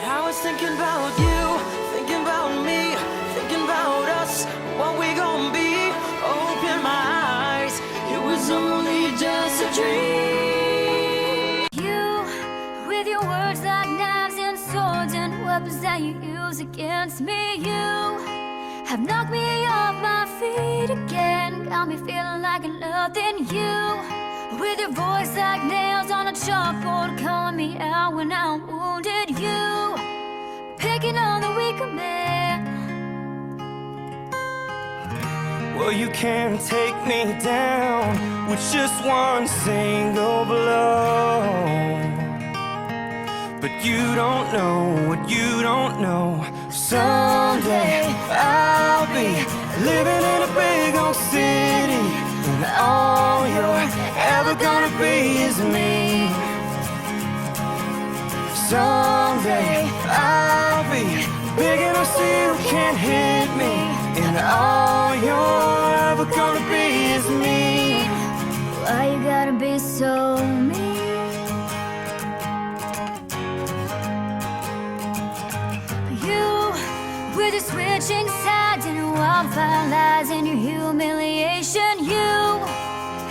I was thinking about you, thinking about me, thinking about us, what we gon' be. Open my eyes, it was only just a dream. You, with your words like knives and swords and weapons that you use against me. You have knocked me off my feet again, got me feeling like nothing. You, with your voice like nails on a chalkboard, calling me out when I'm wounded. You, picking on the weaker man. Well, you can't take me down with just one single blow. But you don't know what you don't know. Someday I'll be living in a big old city, and all you're ever gonna be is me. Someday I'll be big enough so you can't hit me, and all you're ever gonna be is me. Why you gotta be so mean? You, with your switching sides and your wildfire lies and your humiliation. You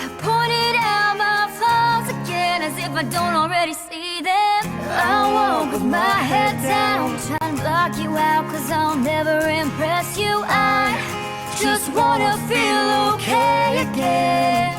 have pointed out my flaws again as if I don't already see them. I walk with my head down, trying to block you out, cause I'll never impress you. I just wanna feel okay again.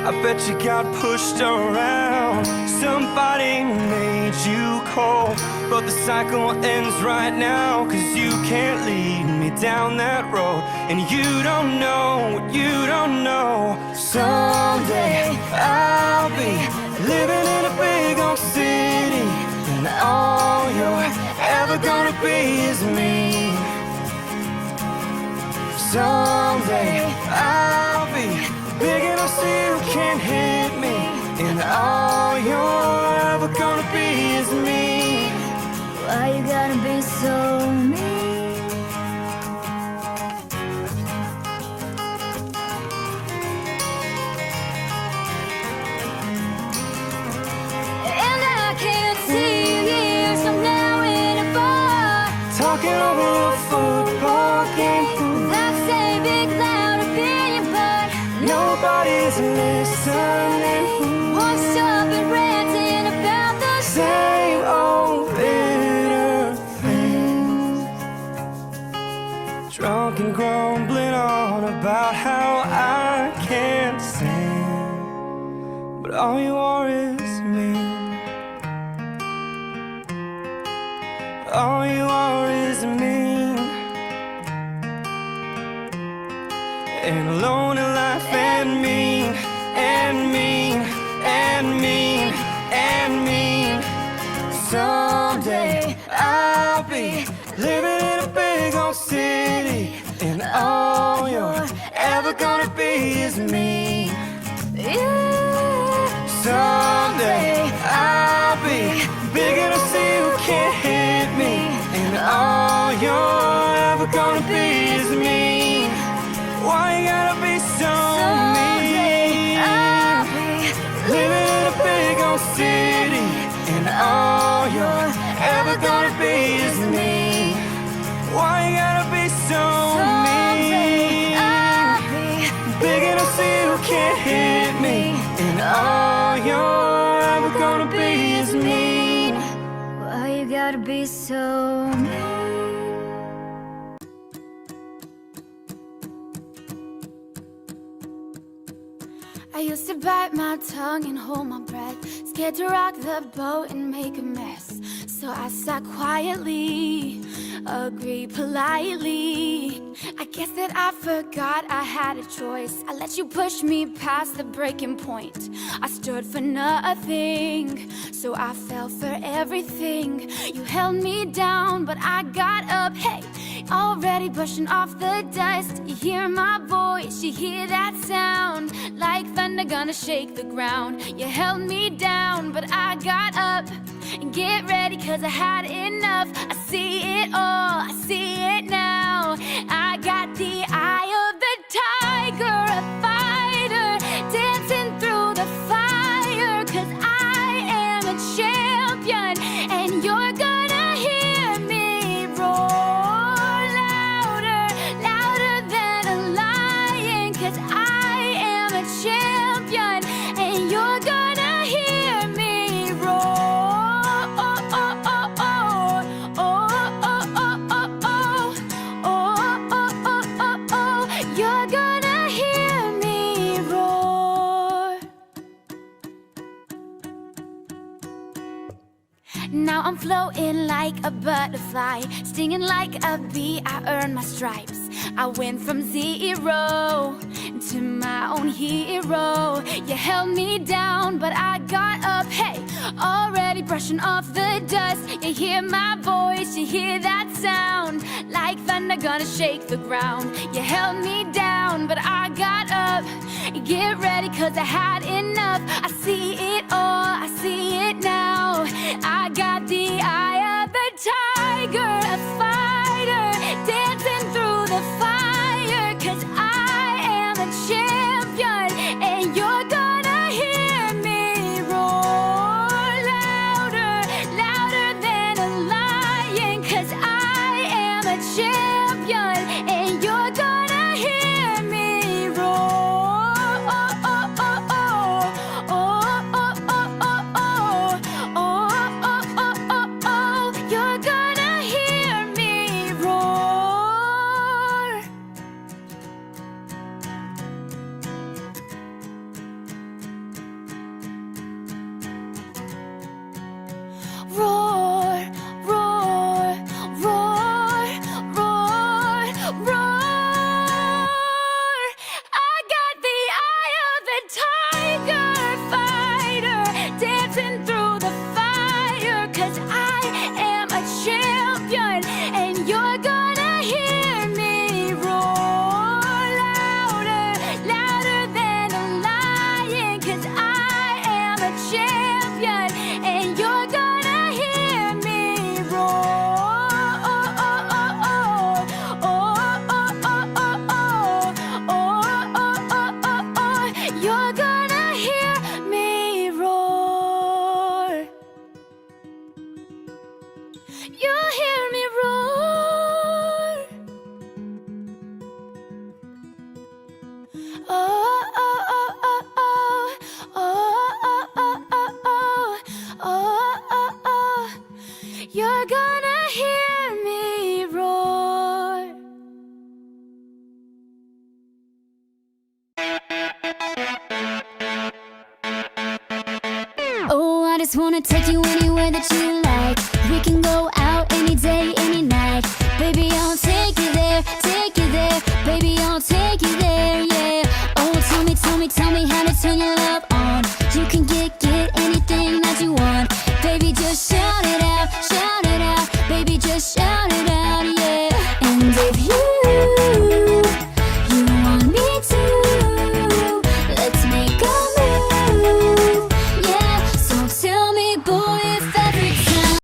I bet you got pushed around, somebody made you cold. But the cycle ends right now, cause you can't lead me down that road. And you don't know what you don't know. Someday I'll be living in a big old city, and all you're ever gonna be is me. Someday I'll be big enough so you can't hit me, and all you're ever gonna be is me. Why you gotta be so mean? And I can't see you years from now in a bar, Talking over a football game, that's a big loud opinion, but nobody's listening. one stop and ranting about the Same old bitter things, drunk and grumbling on about how I can't sing, but all you are is me. All you are is me, and alone in life, and mean, and mean, and mean, and mean. Someday I'll be living in a big old city, and all you're ever gonna be is me. Someday I'll be big enough so you can't hit me, and all you're ever gonna be is me. Why you gotta be so mean? I'll be Living in a big old city, and all you're ever gonna be is me. Why you gotta be so mean? I'll be Big enough so you can't hit me, and all you're ever gonna be is me. Why you gotta be so mean? I used to bite my tongue and hold my breath, scared to rock the boat and make a mess. So I sat quietly, agreed politely. I guess that I forgot I had a choice. I let you push me past the breaking point. I stood for nothing, so I fell for everything. You held me down, but I got up, hey, already brushing off the dust. You hear my voice, you hear that sound, like thunder gonna shake the ground. You held me down, but I got up. And get ready, cause I had enough. I see it all, I see it now. I got the eye of the tiger, a fighter, dancing through the fire. Cause I am a champion, and Now I'm floating like a butterfly, stinging like a bee, I earned my stripes. I went from zero to my own hero. You held me down, but I got up, hey, already brushing off the dust. You hear my voice, you hear that sound, like thunder gonna shake the ground. You held me down, but I got up. Get ready, cause I had enough. I see it all, I see it now. I got the eye of the tiger, a fighter, dancing through the fire. Cause I am a champion, and you're gonna hear me roar louder, louder than a lion. Cause I am a champion, and you're gonna hear me roar. You're gonna hear me roar. Roar, roar, roar, roar, roar. I got the eye of the tiger, fighter, dancing through the fire. Cause I am a champion, and you're gonna hear me roar louder, louder than a lion. Cause I am a champion, and you're gonna hear me roar. You're gonna hear me roar. You'll hear me roar. Oh, oh, oh, oh, oh, oh, oh, oh, oh, oh, oh, oh. You're gonna hear me roar. Oh, I just wanna take you anywhere that you like. We can go out any day, any night. Baby, I'll take you there, baby, I'll take you there, yeah. Oh, tell me, tell me, tell me how to turn your love on. You can get anything that you want. Baby, just shout it out, baby, just shout it out, yeah. And if you